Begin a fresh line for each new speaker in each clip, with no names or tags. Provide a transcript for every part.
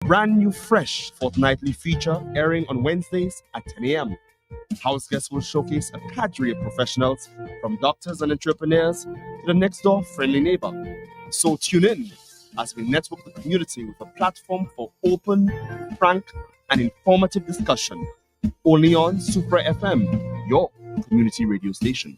brand new, fresh fortnightly feature airing on Wednesdays at 10 a.m. House guests will showcase a cadre of professionals from doctors and entrepreneurs to the next door friendly neighbor. So tune in as we network the community with a platform for open, frank, and informative discussion. Only on Super FM, your community radio station.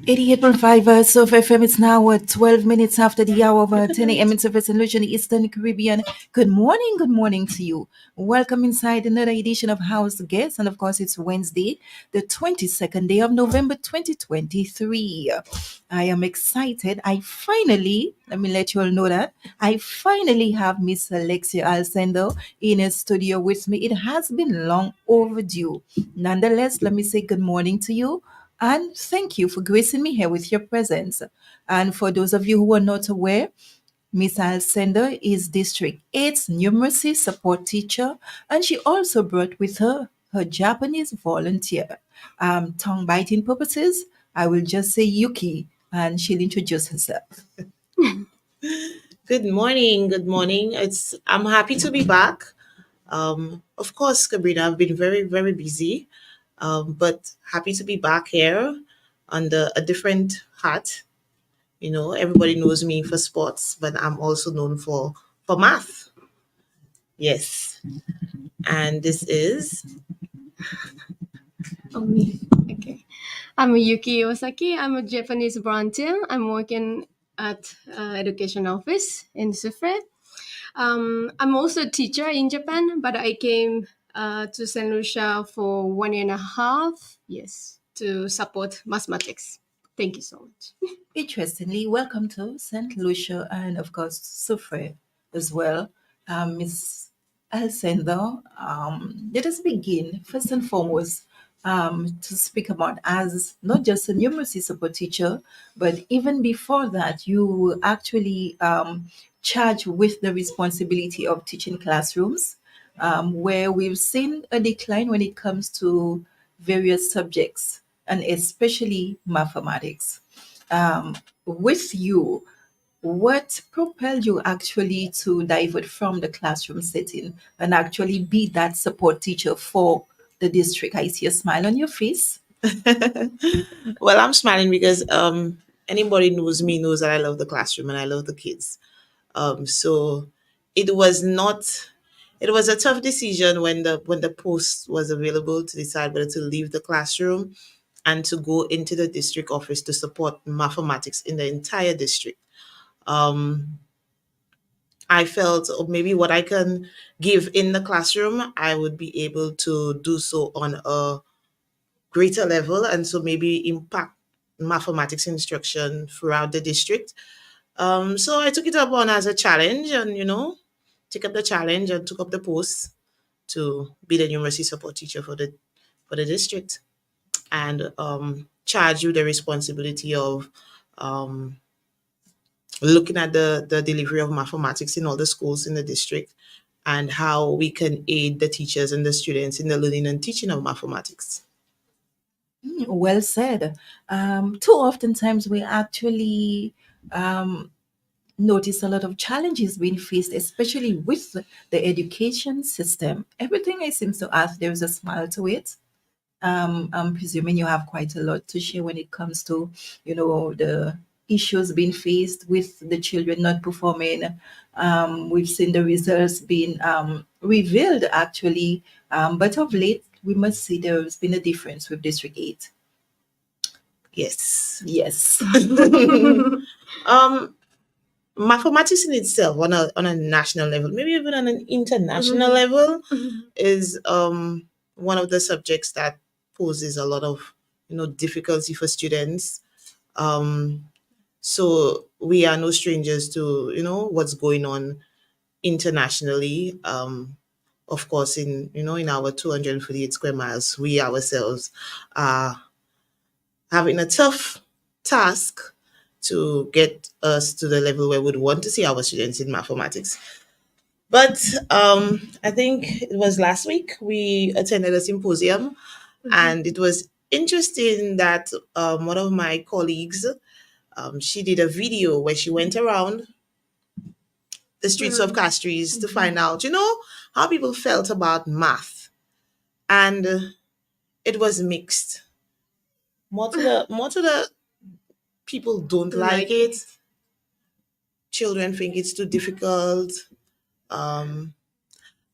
Eighty-eight point five of FM. It's now 12 minutes after the hour of 10 a.m. in Surface and Lucian, Eastern Caribbean. Good morning to you. Welcome inside another edition of House Guests. And of course, it's Wednesday, the 22nd day of November 2023. I am excited. Let me let you all know that I finally have Miss Alexia Alcindor in a studio with me. It has been long overdue. Nonetheless, let me say good morning to you. And thank you for gracing me here with your presence. And for those of you who are not aware, Miss Alcindor is District 8's numeracy support teacher, and she also brought with her her Japanese volunteer. Tongue biting purposes, I will just say Yuki, and she'll introduce herself.
Good morning. I'm happy to be back. Of course, Sabrina, I've been very, very busy, but happy to be back here under a different hat. You know, everybody knows me for sports, but I'm also known for math. Yes, and this is
Oh, me. Okay. I'm Yuki Iwasaki. I'm a Japanese volunteer. I'm working at education office in Sufre. I'm also a teacher in Japan, but I came to St. Lucia for 1.5 years, yes, to support mathematics. Thank you so much.
Interestingly, welcome to St. Lucia and, of course, Sufre as well. Miss Alcindor, let us begin first and foremost to speak about as not just a numeracy support teacher, but even before that, you were actually charged with the responsibility of teaching classrooms, where we've seen a decline when it comes to various subjects, and especially mathematics. With you, what propelled you actually to divert from the classroom setting and actually be that support teacher for the district? I see a smile on your face.
well, I'm smiling because anybody knows me knows that I love the classroom and I love the kids. So it was not. It was a tough decision when the post was available to decide whether to leave the classroom and to go into the district office to support mathematics in the entire district. Um, I felt maybe what I can give in the classroom, I would be able to do so on a greater level, and so maybe impact mathematics instruction throughout the district. So I took it up on as a challenge, and took up the challenge and took up the post to be the numeracy support teacher for the district, and charge you the responsibility of um, looking at the delivery of mathematics in all the schools in the district and how we can aid the teachers and the students in the learning and teaching of mathematics.
Well said. Too often times we actually notice a lot of challenges being faced, especially with the education system. Everything I seem to ask, there is a smile to it. I'm presuming you have quite a lot to share when it comes to, the issues being faced with the children not performing. We've seen the results being revealed actually, but of late we must say there's been a difference with District 8.
Yes.
Yes.
Um, Mathematics in itself, on a national level, maybe even on an international level, is one of the subjects that poses a lot of difficulty for students. Um, so we are no strangers to what's going on internationally. Of course, in our 248 square miles, we ourselves are having a tough task to get us to the level where we'd want to see our students in mathematics. But I think it was last week we attended a symposium, and it was interesting that one of my colleagues, she did a video where she went around the streets of Castries to find out, how people felt about math, and it was mixed. More to the people don't like it. Children think it's too difficult. Um,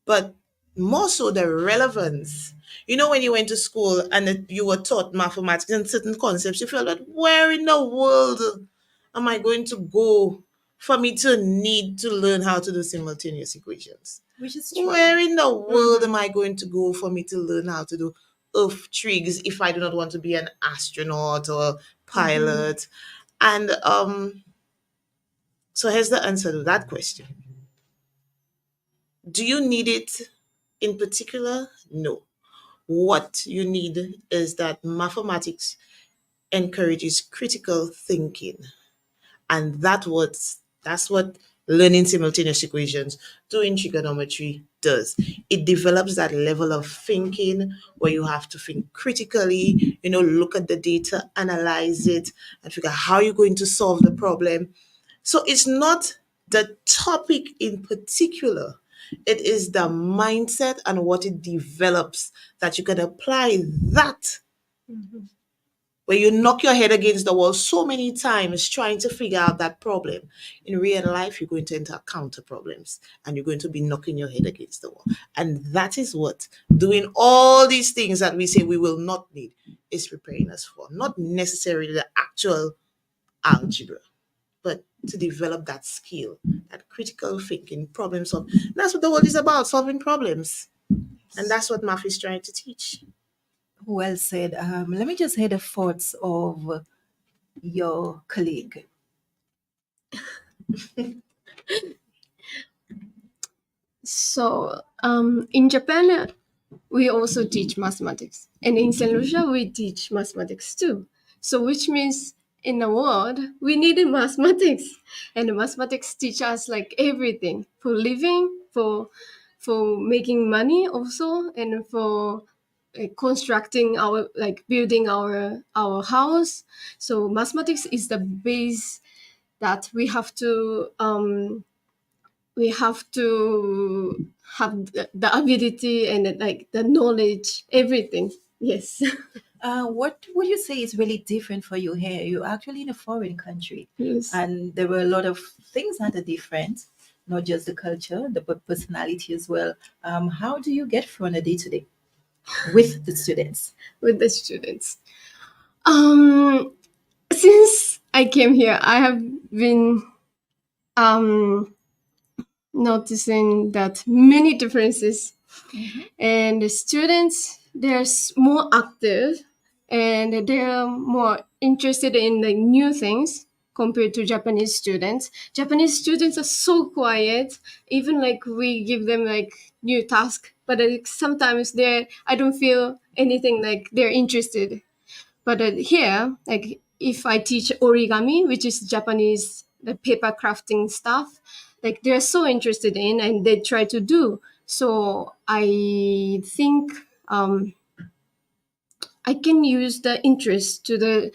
but more so the relevance. When you went to school and you were taught mathematics and certain concepts, you felt that where in the world am I going to go for me to need to learn how to do simultaneous equations?
Which is true.
Where in the world am I going to go for me to learn how to do earth trigs if I do not want to be an astronaut or pilot? And so here's the answer to that question. Do you need it in particular? No. What you need is that mathematics encourages critical thinking. And that's what learning simultaneous equations, doing trigonometry does. It develops that level of thinking where you have to think critically, look at the data, analyze it, and figure out how you're going to solve the problem. So it's not the topic in particular. It is the mindset and what it develops that you can apply that where you knock your head against the wall so many times trying to figure out that problem. In real life, you're going to encounter problems and you're going to be knocking your head against the wall. And that is what doing all these things that we say we will not need is preparing us for. Not necessarily the actual algebra, but to develop that skill, that critical thinking, problem solving. That's what the world is about, solving problems. And that's what math is trying to teach.
Well said. Let me just hear the thoughts of your colleague.
So, in Japan, we also teach mathematics, and in Saint Lucia, we teach mathematics too. So, which means in the world, we needed mathematics, and the mathematics teach us like everything for living, for making money also, and for constructing our building our house. So, mathematics is the base that we have to have the ability and the knowledge, everything. Yes.
What would you say is really different for you here? You're actually in a foreign country,
Yes.
and there were a lot of things that are different, not just the culture, the personality as well. How do you get through on a day to day with the students?
With the students. Since I came here, I have been noticing that many differences, and the students, they're more active and they're more interested in the new things compared to Japanese students. Japanese students are so quiet, even we give them new task, but sometimes I don't feel anything like they're interested. But here, if I teach origami, which is Japanese the paper crafting stuff, they're so interested in and they try to do. So I think I can use the interest to the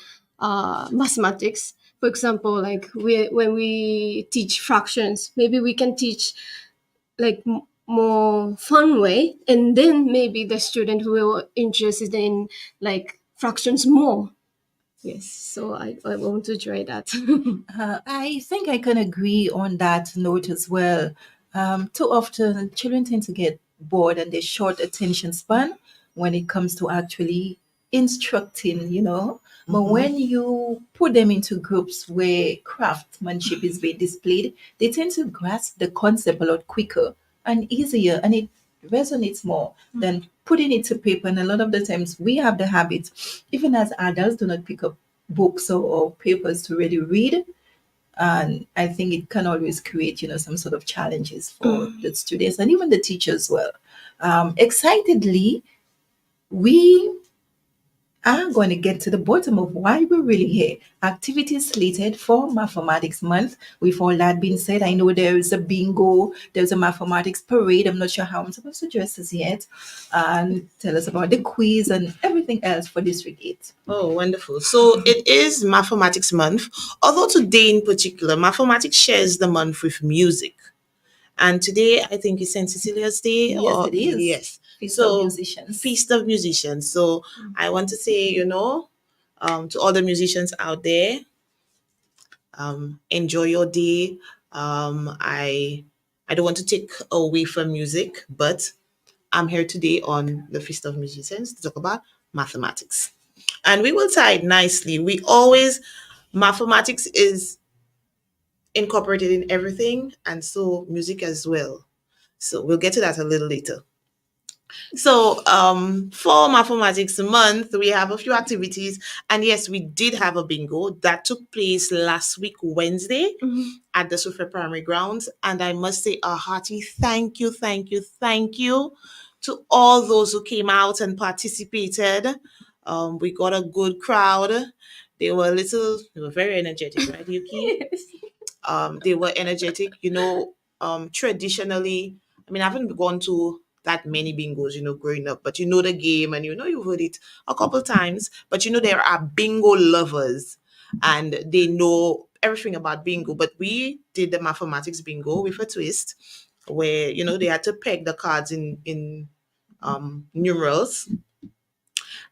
mathematics. For example, when we teach fractions, maybe we can teach more fun way, and then maybe the student will interested in fractions more. Yes, so I want to try that.
I think I can agree on that note as well. Too often, children tend to get bored and they short attention span when it comes to actually instructing. But
Mm-hmm.
when you put them into groups where craftsmanship is being displayed, they tend to grasp the concept a lot quicker and easier, and it resonates more than putting it to paper. And a lot of the times, we have the habit, even as adults, do not pick up books or papers to really read, and I think it can always create some sort of challenges for the students and even the teachers as well. Excitedly, we are going to get to the bottom of why we're really here. Activities slated for Mathematics Month. With all that being said, I know there's a bingo, there's a mathematics parade. I'm not sure how I'm supposed to dress as yet. And tell us about the quiz and everything else for District 8.
Oh, wonderful. So it is Mathematics Month, although today in particular, mathematics shares the month with music. And today, I think is Saint Cecilia's Day,
Yes,
or
it is.
yes.
Feast of
So
Musicians.
Feast of Musicians. So I want to say, to all the musicians out there, enjoy your day. I don't want to take away from music, but I'm here today on the Feast of Musicians to talk about mathematics, and we will tie it nicely. Mathematics is incorporated in everything, and so music as well. So we'll get to that a little later. So, for Mathematics Month, we have a few activities. And yes, we did have a bingo that took place last week, Wednesday, at the Suffolk Primary Grounds. And I must say a hearty thank you, thank you, thank you to all those who came out and participated. We got a good crowd. They were very energetic, right, Yuki?
Yes.
They were energetic. Traditionally, I mean, I haven't gone to that many bingos, growing up, but the game, and you've heard it a couple times. But there are bingo lovers, and they know everything about bingo. But we did the mathematics bingo with a twist, where they had to peg the cards in numerals.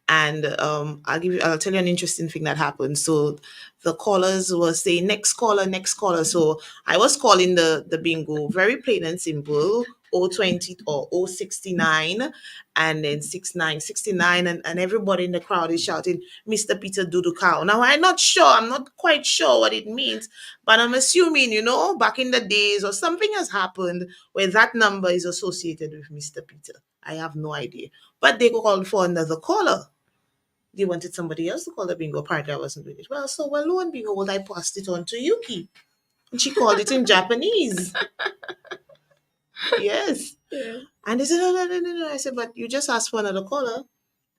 And I'll tell you an interesting thing that happened. So the callers were saying next caller, next caller. So I was calling the bingo very plain and simple, 020 or 069, and then 6969, and everybody in the crowd is shouting, Mr. Peter Dudu Cow. Now I'm not quite sure what it means, but I'm assuming, back in the days or something has happened where that number is associated with Mr. Peter. I have no idea. But they called for another caller. They wanted somebody else to call the bingo. Apparently, I wasn't doing it well. So, lo and behold, I passed it on to Yuki. And she called it in Japanese. Yes.
Yeah.
And they said, no. I said, but you just asked for another caller.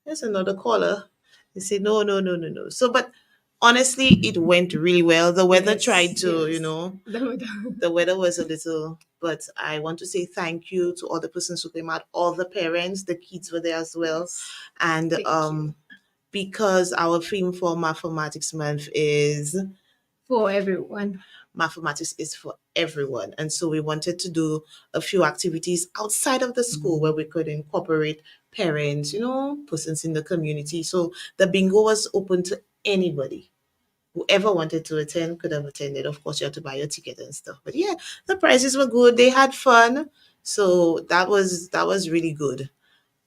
There's another caller. They said, no. So, but honestly, it went really well. The weather
Yes,
tried to,
yes.
the weather was a little, but I want to say thank you to all the persons who came out, all the parents, the kids were there as well. And
Thank you.
because our theme for Mathematics Month is
For everyone.
mathematics is for everyone. And so we wanted to do a few activities outside of the school where we could incorporate parents, persons in the community. So the bingo was open to anybody. Whoever wanted to attend could have attended. Of course, you had to buy your ticket and stuff. But yeah, the prices were good. They had fun. So that was really good.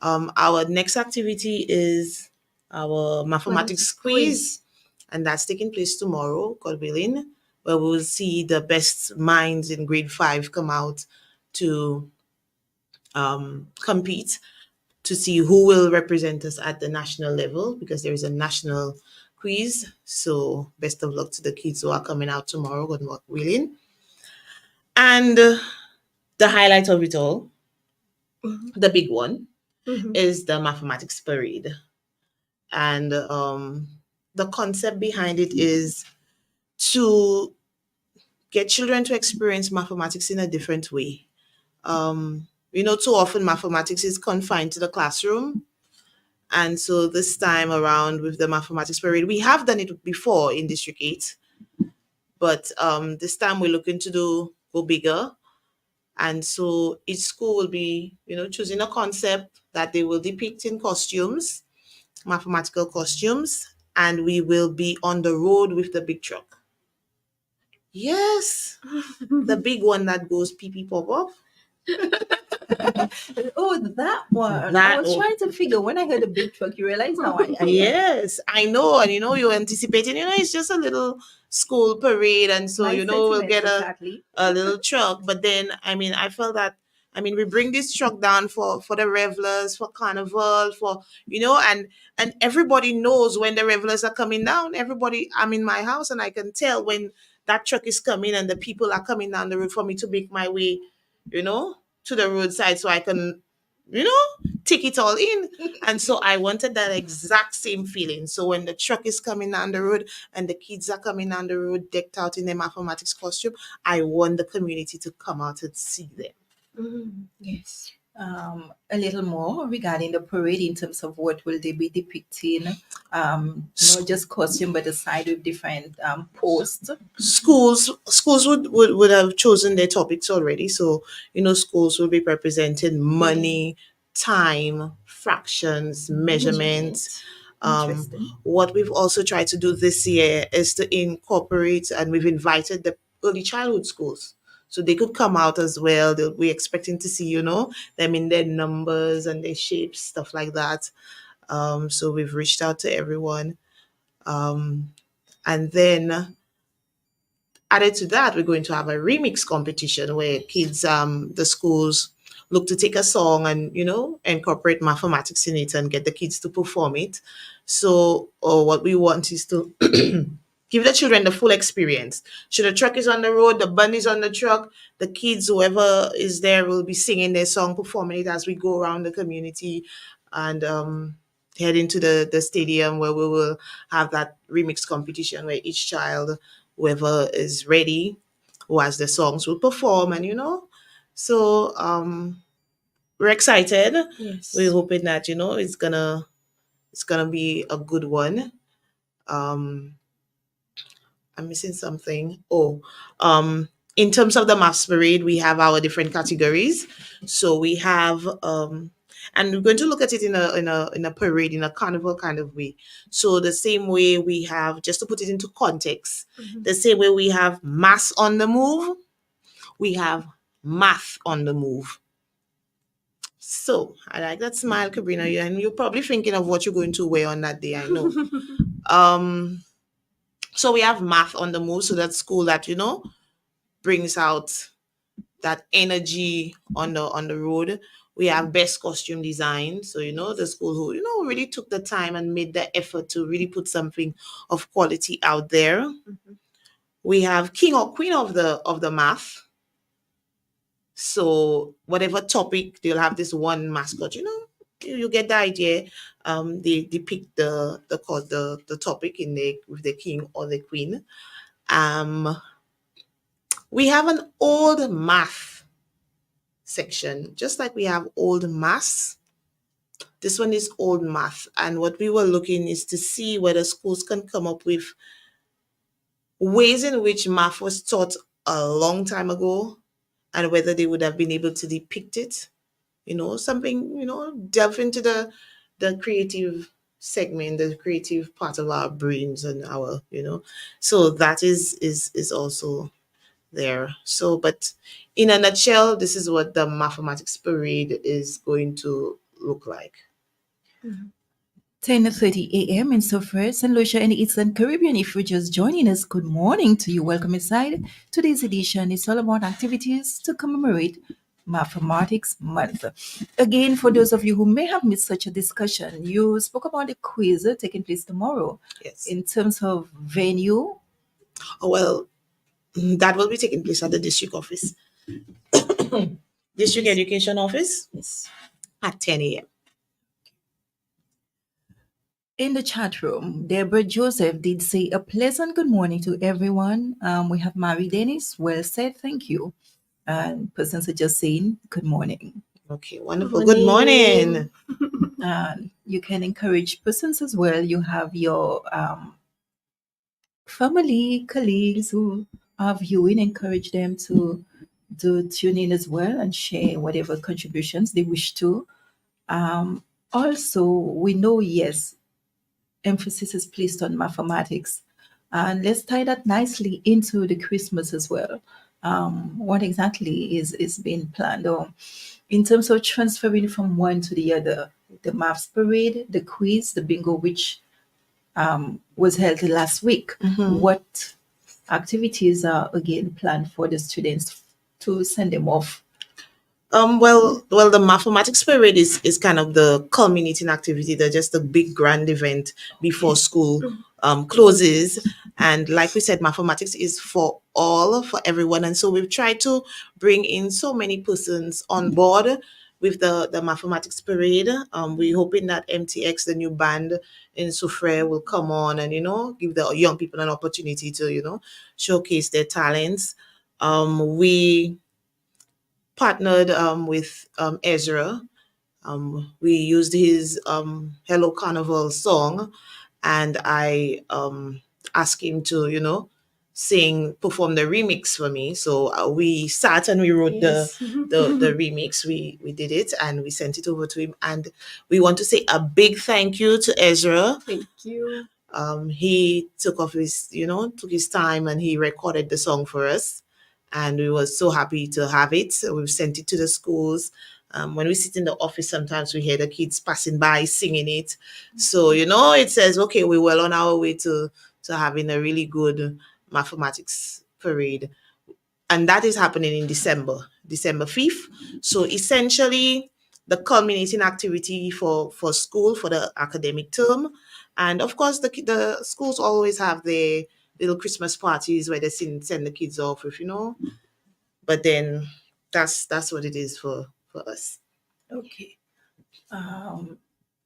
Our next activity is our mathematics quiz, and that's taking place tomorrow, God willing, where we will see the best minds in grade 5 come out to compete to see who will represent us at the national level, because there is a national quiz. So best of luck to the kids who are coming out tomorrow, God willing. And the highlight of it all, the big one, is the mathematics parade. And the concept behind it is to get children to experience mathematics in a different way. Too often mathematics is confined to the classroom. And so this time around with the mathematics parade, we have done it before in District 8, but this time we're looking to go bigger. And so each school will be, choosing a concept that they will depict in costumes, mathematical costumes, and we will be on the road with the big truck. Yes, the big one that goes pee pee pop up.
Oh, that one. I
That
was trying to figure when I heard the big truck, you realize now
yes, I know, and you're anticipating. It's just a little school parade, and so
my
we'll
sentiments
get
exactly.
a little truck. But then, I felt that. We bring this truck down for the revelers, for carnival, for and everybody knows when the revelers are coming down. Everybody, I'm in my house, and I can tell when that truck is coming and the people are coming down the road for me to make my way, to the roadside so I can, take it all in. And so I wanted that exact same feeling. So when the truck is coming down the road and the kids are coming down the road decked out in their mathematics costume, I want the community to come out and see them.
Yes.
A little more regarding the parade in terms of what will they be depicting, not just costume but aside with different posts.
Schools would have chosen their topics already. So, schools will be representing money, time, fractions, measurements.
Interesting.
What we've also tried to do this year is to incorporate, and we've invited the early childhood schools. So they could come out as well. We're expecting to see, them in their numbers and their shapes, stuff like that. So we've reached out to everyone. And then added to that, we're going to have a remix competition where kids, the schools look to take a song and, incorporate mathematics in it and get the kids to perform it. So what we want is to give the children the full experience. So the truck is on the road, the band is on the truck, the kids, whoever is there, will be singing their song, performing it as we go around the community and head into the stadium where we will have that remix competition where each child, whoever is ready, who has the songs, will perform. And so we're excited.
Yes.
We're hoping that it's gonna be a good one. I'm missing something. In terms of the masquerade, we have our different categories. So we have and we're going to look at it in a parade, in a carnival kind of way. So the same way we have, just to put it into context, the same way we have mass on the move, we have math on the move. So I like that smile, Kabrina, and you're probably thinking of what you're going to wear on that day. I know. So we have math on the move. So that's school that brings out that energy on the road. We have best costume design. So the school who really took the time and made the effort to really put something of quality out there. We have king or queen of the math. So whatever topic, they'll have this one mascot. You get the idea. They depict the topic with the king or the queen. We have an old math section, just like we have old maths. This one is old math. And what we were looking is to see whether schools can come up with ways in which math was taught a long time ago and whether they would have been able to depict it. Something, delve into the creative segment, the creative part of our brains and our, so that is also there. So, but in a nutshell, this is what the mathematics parade is going to look like.
10:30 a.m. in Soufrière, St. Lucia, and the Eastern Caribbean. If you're just joining us, good morning to you. Welcome inside. Today's edition is all about activities to commemorate Mathematics Month. Again, for those of you who may have missed such a discussion, you spoke about the quiz taking place tomorrow.
Yes.
In terms of venue,
Well, that will be taking place at the district office. District Education Office
yes.
at 10 a.m.
In the chat room, Deborah Joseph did say a pleasant good morning to everyone. We have Mary Dennis. Well said, thank you. And persons are just saying good morning.
Okay, wonderful. Good morning.
You can encourage persons as well. You have your family, colleagues who are viewing, encourage them to tune in as well and share whatever contributions they wish to. Also, we know, yes, emphasis is placed on mathematics. And let's tie that nicely into the Christmas as well. What exactly is being planned, or in terms of transferring from one to the other? The maths parade, the quiz, the bingo, which was held last week. What activities are again planned for the students to send them off?
Well, the mathematics parade is kind of the culminating activity. They're just a big grand event before school closes. And like we said, mathematics is for all, for everyone. And so we've tried to bring in so many persons on board with the mathematics parade. We're hoping that MTX, the new band in Soufrière, will come on and, give the young people an opportunity to, showcase their talents. We partnered with Ezra. We used his Hello Carnival song, and I asked him to, perform the remix for me. So we sat and we wrote
Yes.
the remix. We did it and we sent it over to him. And we want to say a big thank you to Ezra.
Thank you.
He took his time and he recorded the song for us, and we were so happy to have it. So we've sent it to the schools. When we sit in the office, sometimes we hear the kids passing by singing it. So it says, okay, we're well on our way to having a really good mathematics parade, and that is happening in December 5th. So essentially, the culminating activity for school for the academic term. And of course, the schools always have their little Christmas parties where they send the kids off, But then that's what it is for us.
Okay.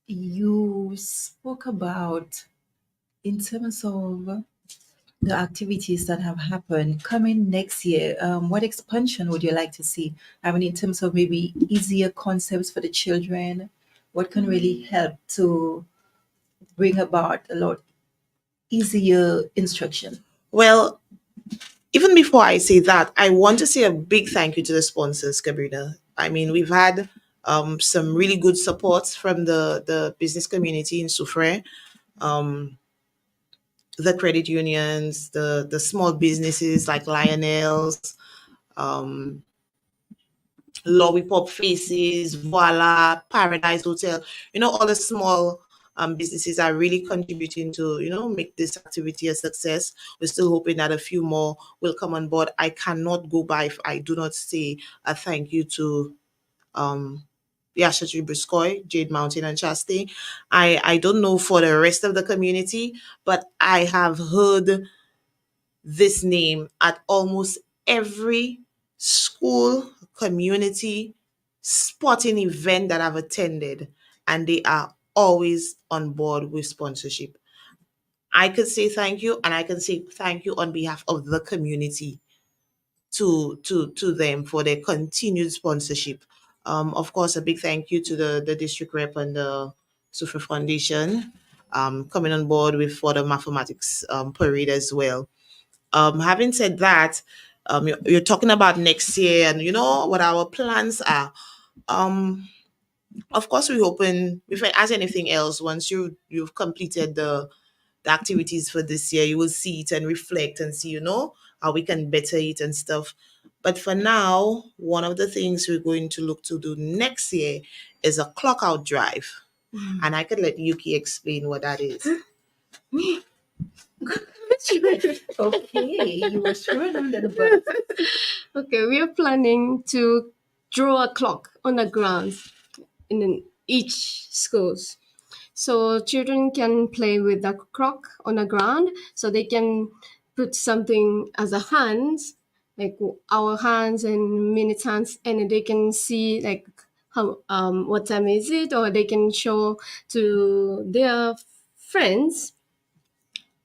You spoke about, in terms of the activities that have happened coming next year, what expansion would you like to see? I mean, in terms of maybe easier concepts for the children, what can really help to bring about a lot easier instruction?
Well, even before I say that, I want to say a big thank you to the sponsors, Kabrina. I mean, we've had some really good support from the business community in Soufrière, the credit unions, the small businesses like Lionel's, um, Lollipop Faces, Voila, Paradise Hotel. All the small businesses are really contributing to, make this activity a success. We're still hoping that a few more will come on board. I cannot go by if I do not say a thank you to Yashatri Briscoy, Jade Mountain, and Chaste. I don't know for the rest of the community, but I have heard this name at almost every school, community, sporting event that I've attended, and they are always on board with sponsorship. I could say thank you, and I can say thank you on behalf of the community to them for their continued sponsorship. Of course, a big thank you to the district rep and the Sufa Foundation coming on board for the mathematics parade as well. Having said that, you're talking about next year and what our plans are. Of course, we're hoping, if as anything else, once you've completed the activities for this year, you will see it and reflect and see, how we can better it and stuff. But for now, one of the things we're going to look to do next year is a clock out drive. And I could let Yuki explain what that is.
Okay, you were thrown under the bus.
Okay, we are planning to draw a clock on the ground in each schools. So children can play with the clock on the ground. So they can put something as a hands, like our hands and minute hands, and they can see like how what time is it, or they can show to their friends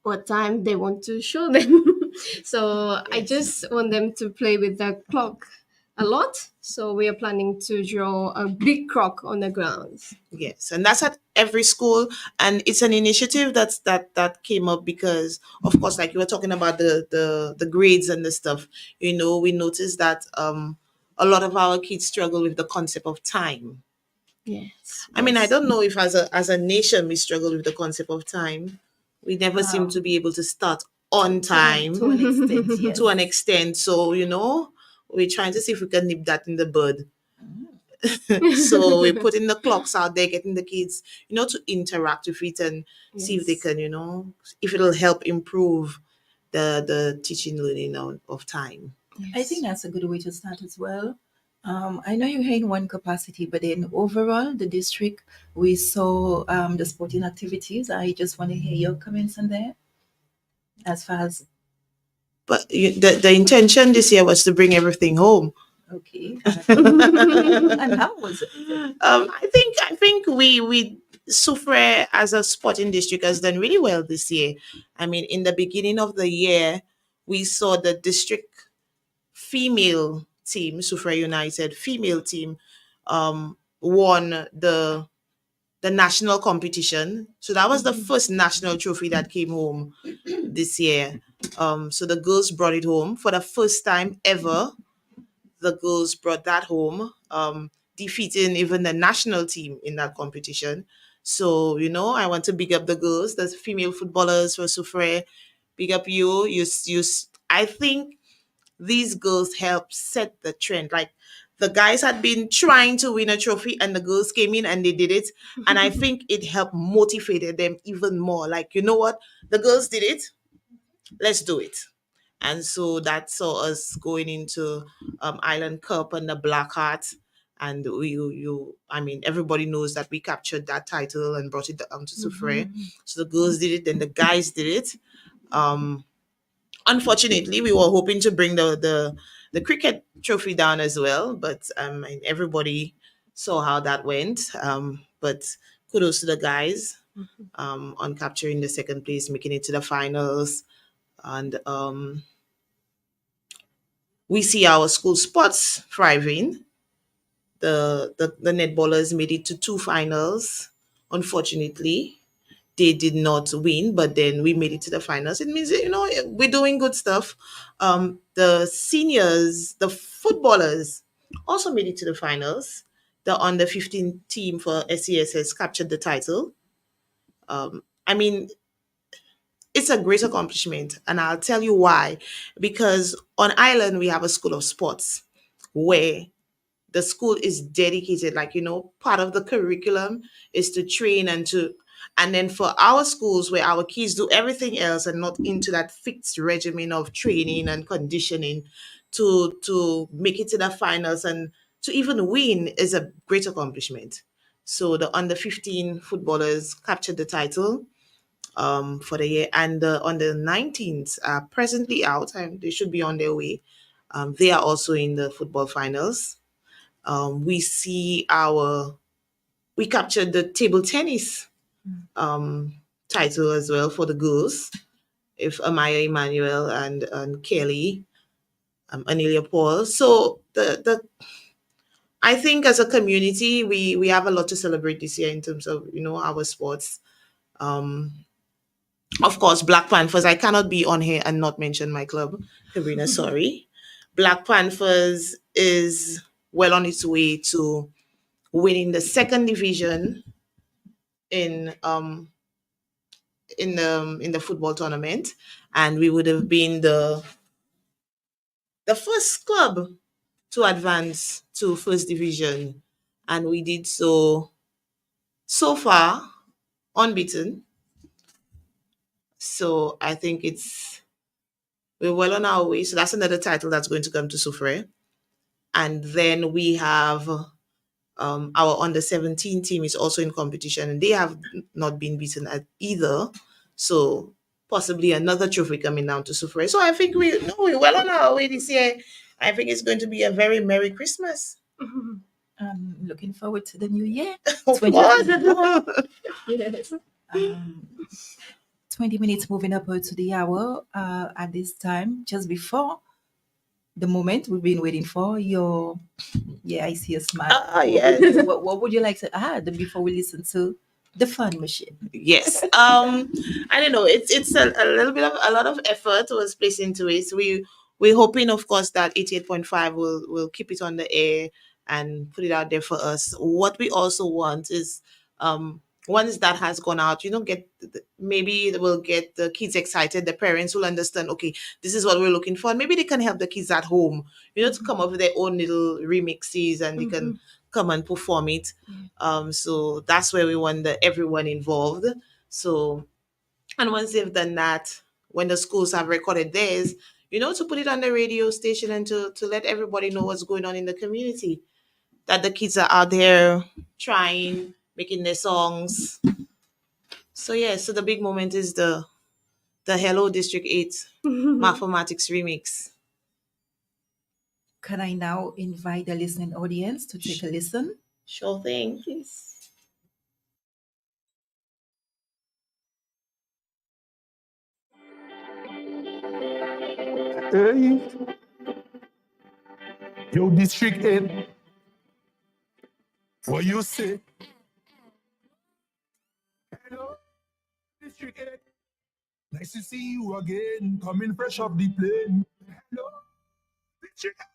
what time they want to show them. So I just want them to play with the clock a lot. So we are planning to draw a big clock on the ground.
Yes, and that's at every school, and it's an initiative that came up because, of course, like you were talking about the grades and the stuff. We noticed that a lot of our kids struggle with the concept of time.
Yes.
I mean, I
Yes.
don't know if as a nation we struggle with the concept of time. We never seem to
Um,
be able to start on
to an
time
extent, yes.
to an extent. So, we're trying to see if we can nip that in the bud. So we're putting the clocks out there, getting the kids, to interact with it and see if they
Yes.
can, if it'll help improve the teaching learning of time.
I think
Yes.
that's a good way to start as well. I know you're in one capacity, but then overall, the district, we saw the sporting activities. I just want to hear your comments on that as far as,
But the intention this year was to bring everything home.
okay. And how was it?
I think we Sufre as a sporting district has done really well this year. I mean, in the beginning of the year, we saw the district female team, Sufre United female team, won the national competition. So that was the first national trophy that came home this year. So the girls brought it home for the first time ever. The girls brought that home, defeating even the national team in that competition. So, I want to big up the girls, the female footballers for Sufre. Big up you. I think these girls helped set the trend. Like the guys had been trying to win a trophy and the girls came in and they did it. And I think it helped motivated them even more. Like, you know what? The girls did it. Let's do it. And so that saw us going into Island Cup and the Black Heart. And I mean, everybody knows that we captured that title and brought it to Sufre. So the girls did it, then the guys did it. Um, Unfortunately, we were hoping to bring the cricket trophy down as well, but and everybody saw how that went. But kudos to the guys on capturing the second place, making it to the finals, and we see our school sports thriving. The netballers made it to two finals. Unfortunately, they did not win, but then we made it to the finals. It means we're doing good stuff. The seniors, the footballers, also made it to the finals. The under 15 team for SESS captured the title. I mean, it's a great accomplishment, and I'll tell you why. Because on Island we have a school of sports where the school is dedicated, like, part of the curriculum is to train and then for our schools where our kids do everything else and not into that fixed regimen of training and conditioning to make it to the finals and to even win is a great accomplishment. So the under 15 footballers captured the title for the year, and the under 19s are presently out and they should be on their way. They are also in the football finals. We see we captured the table tennis title as well for the girls. If Amaya Emmanuel and Kelly, Anelia Paul. So the I think as a community we have a lot to celebrate this year in terms of our sports. Um, of course, Black Panthers. I cannot be on here and not mention my club, Sabrina. Sorry, Black Panthers is well on its way to winning the second division in the football tournament, and we would have been the first club to advance to first division, and we did so far unbeaten. So I think we're well on our way. So that's another title that's going to come to Sufre. And then we have our under 17 team is also in competition and they have not been beaten at either. So possibly another trophy coming down to Sufre. So I think we're well on our way this year. I think it's going to be a very Merry Christmas.
I'm looking forward to the new year.
Of
2024.
course.
Yes.
20 minutes moving up to the hour at this time, just before the moment we've been waiting for. I see a smile.
Ah, yes.
What would you like to add before we listen to the fun machine?
Yes. I don't know. It's a little bit of a lot of effort was placed into it. So we're hoping, of course, that 88.5 will keep it on the air and put it out there for us. What we also want is, once that has gone out, maybe it will get the kids excited. The parents will understand, okay, this is what we're looking for. And maybe they can help the kids at home, to come up with their own little remixes, and they can come and perform it. So that's where we want everyone involved. So, and once they've done that, when the schools have recorded theirs, to put it on the radio station and to let everybody know what's going on in the community, that the kids are out there trying, making their songs. So yeah, so the big moment is the Hello District 8 Mathematics remix.
Can I now invite the listening audience to take a listen?
Sure thing, please.
Hey, yo, District 8, what you say? Hello, District 8. Nice to see you again, coming fresh off the plane. Hello, District 8.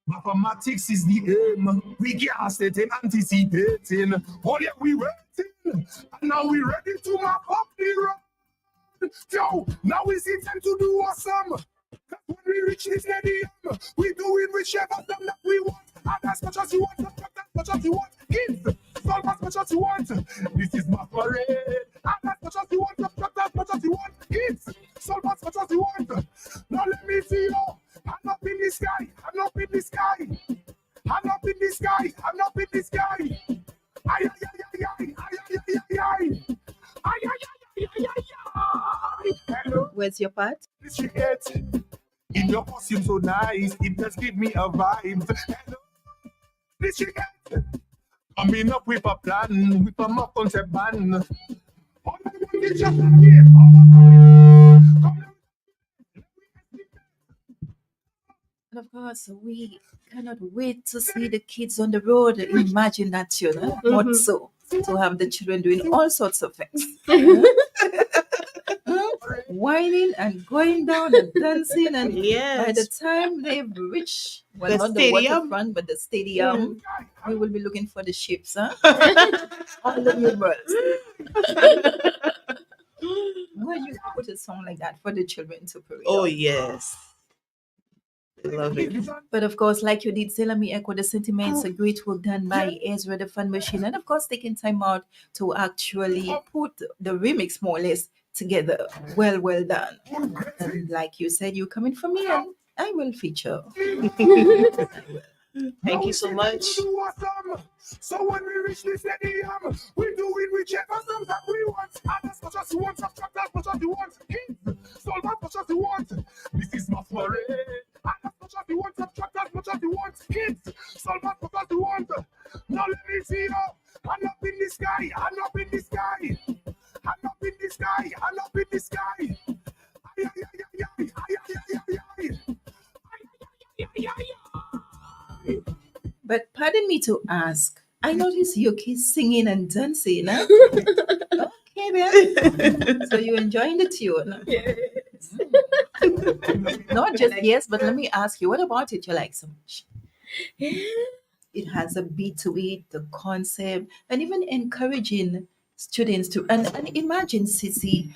Mathematics is the aim. We can't sit in anticipating. Oh yeah, we waiting. And now we ready to map up the road. Yo, now is the time to do awesome. When we reach the stadium, we do it whichever song that we want. And as much as you want, subtract as much as you want. Give, solve as much as you want. This is my parade. And as much as you want, subtract as much as you want. Give, solve as much as you want. Now let me see you. I'm up in the sky. I'm up in the sky. I'm up in the sky. I'm up in the sky. Ay, ay, ay, ay, ay, ay, ay, ay, ay. Ay, ay, ay, ay, ay, ay. Hello.
Where's your part?
District 8. In your costume so nice, it just give me a vibe. Hello, District 8. Coming up with a plan, with a mock concept ban. All I want is just a yes.
And of course, we cannot wait to see the kids on the road. Imagine that, what so to have the children doing all sorts of things. Whining and going down and dancing, and by the time they've reached, well,
The
not the
stadium.
waterfront, but the stadium, we will be looking for the ships, all the numerals. Why you put a song like that for the children to parade?
Oh
on?
yes, I love it.
But of course, like you did say, let me echo the sentiments. A great work done by Ezra the Fun Machine, and of course, taking time out to actually put the remix more or less together. Well done. And like you said, you're coming for me, and I will feature.
Thank you so much.
So when we reach the stadium, we do it whichever song that we want. And as much as you want, subtract as much as you want. Give, solve as much as you want. This is my parade. And as much as you want, subtract as much as you want. Kids, solve as much as you want. Now let me see you. I'm up in the sky. I'm up in the sky. I'm up in the sky. I'm up in the sky. Ay, ay, ay, ay, ay, ay, ay, ay, ay, ay. Ay, ay, ay, ay, ay.
But pardon me to ask, I noticed Yuki singing and dancing. Huh? Okay, then. So you're enjoying the tune?
Yes.
Not just yes, but let me ask you, what about it you like so much? It has a beat to it, the concept, and even encouraging students to and imagine Sissy,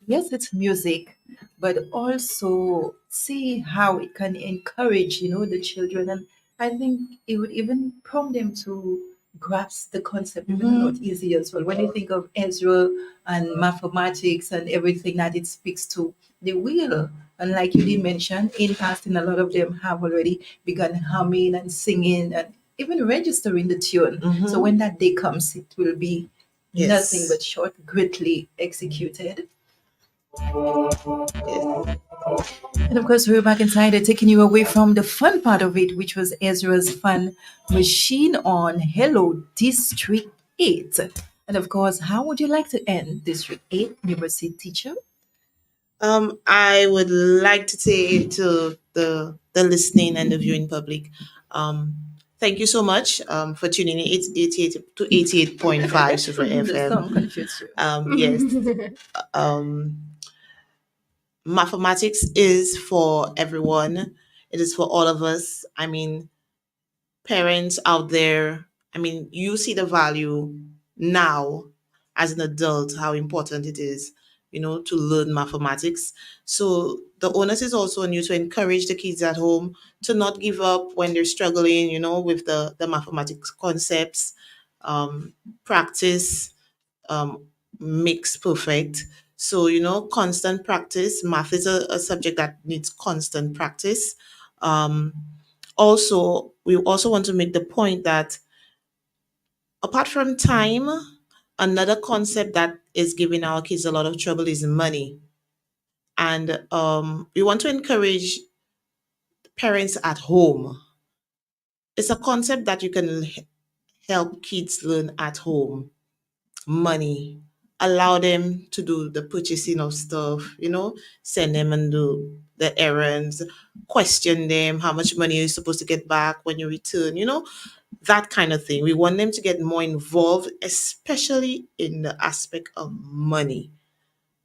yes, it's music, but also see how it can encourage, the children. And I think it would even prompt them to grasp the concept even a lot easier as well. When you think of Ezra and mathematics and everything that it speaks to, they will. And like you did mention, in passing, a lot of them have already begun humming and singing and even registering the tune. So when that day comes, it will be nothing but short, greatly executed.
Yes.
And of course, we're back inside, taking you away from the fun part of it, which was Ezra's fun machine on Hello District 8. And of course, how would you like to end District 8, Numeracy teacher?
I would like to say to the listening and the viewing public, thank you so much for tuning in. It's 88 to 88.5 Super
The
FM.
song confused you.
Yes. Mathematics is for everyone. It is for all of us. I mean, parents out there, I mean, you see the value now as an adult, how important it is, to learn mathematics. So the onus is also on you to encourage the kids at home to not give up when they're struggling, with the mathematics concepts. Practice makes perfect. So, constant practice. Math is a subject that needs constant practice. Um, Also, we also want to make the point that apart from time, another concept that is giving our kids a lot of trouble is money. And we want to encourage parents at home. It's a concept that you can help kids learn at home. Money. Allow them to do the purchasing of stuff, send them and do the errands, question them how much money you're supposed to get back when you return, that kind of thing. We want them to get more involved, especially in the aspect of money.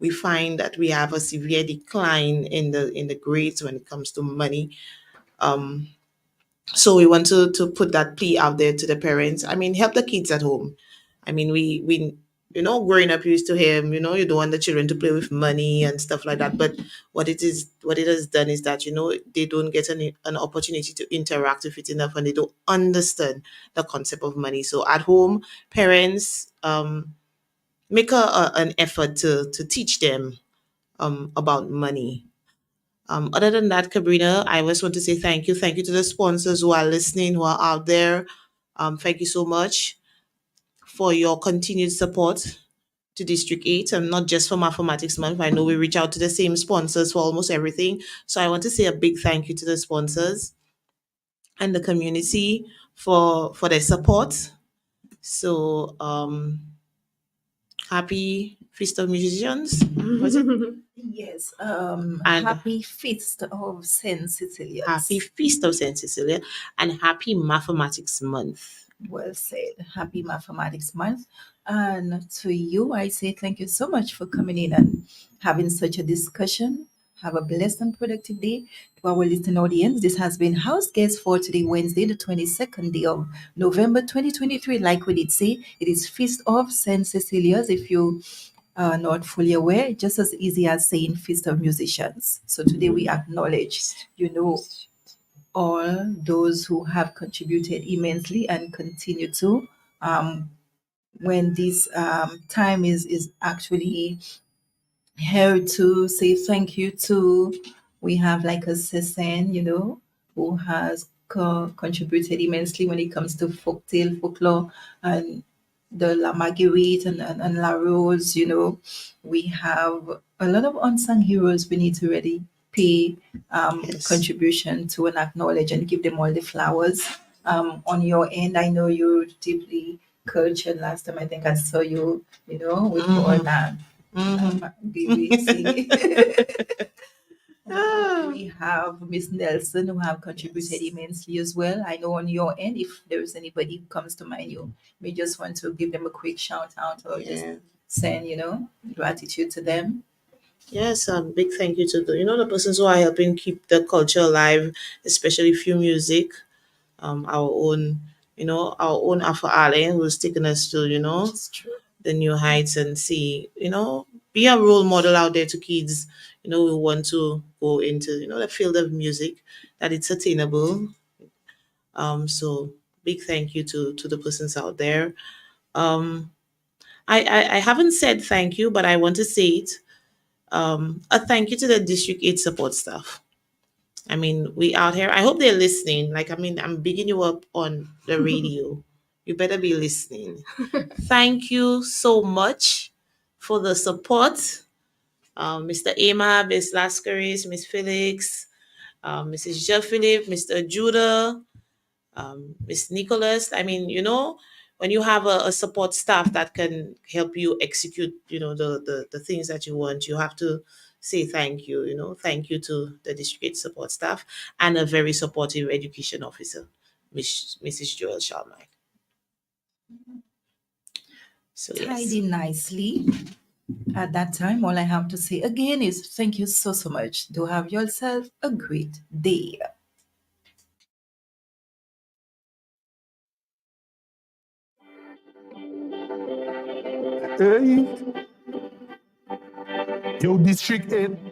We find that we have a severe decline in the grades when it comes to money. Um, so we want to put that plea out there to the parents. I mean, help the kids at home. I mean, we growing up, you used to hear, you don't want the children to play with money and stuff like that. But what it has done is that, they don't get an opportunity to interact with it enough, and they don't understand the concept of money. So at home, parents make an effort to teach them about money. Other than that, Cabrina, I just want to say thank you. Thank you to the sponsors who are listening, who are out there. Thank you so much for your continued support to District 8, and not just for Mathematics Month. I know we reach out to the same sponsors for almost everything. So I want to say a big thank you to the sponsors and the community for their support. So happy Feast of Musicians. Was it?
Yes.
And
Happy Feast of Saint Cecilia.
happy Feast of Saint Cecilia and happy Mathematics Month.
Well said. Happy Mathematics Month. And to you, I say thank you so much for coming in and having such a discussion. Have a blessed and productive day. To our listening audience, this has been House Guest for today, Wednesday, the 22nd day of November 2023. Like we did say, it is Feast of Saint Cecilia's. If you are not fully aware, just as easy as saying Feast of Musicians. So today we acknowledge, all those who have contributed immensely and continue to. Um, when this time is actually here to say thank you to, we have like a Sesen, who has contributed immensely when it comes to folktale, folklore, and the La Marguerite and La Rose, we have a lot of unsung heroes we need to really pay
Yes.
contribution to and acknowledge and give them all the flowers. On your end, I know you're deeply cultured. Last time I think I saw you, with all that baby singing. We have Miss Nelson who have contributed
Yes.
immensely as well. I know on your end, if there is anybody who comes to mind, you may just want to give them a quick shout out or just
Yeah.
send, gratitude to them.
Yes, big thank you to the persons who are helping keep the culture alive, especially Few Music, our own, Alpha Ale, who's taken us to,
It's true.
the new heights and see, be a role model out there to kids, who want to go into, the field of music, that it's attainable. So big thank you to the persons out there. Um, I haven't said thank you, but I want to say it. A thank you to the District 8 support staff. I mean, we out here. I hope they're listening. Like, I mean, I'm bigging you up on the radio. You better be listening. Thank you so much for the support. Mr. Emma, Miss Lascaris, Miss Felix, Mrs. Jeff Philip, Mr. Judah, Miss Nicholas. I mean, when you have a support staff that can help you execute, the things that you want, you have to say thank you, thank you to the district support staff and a very supportive education officer, Mrs. Joel Sharma. So yes.
Tied in nicely. At that time, all I have to say again is thank you so much. Do have yourself a great day.
Hey. Yo, District 8.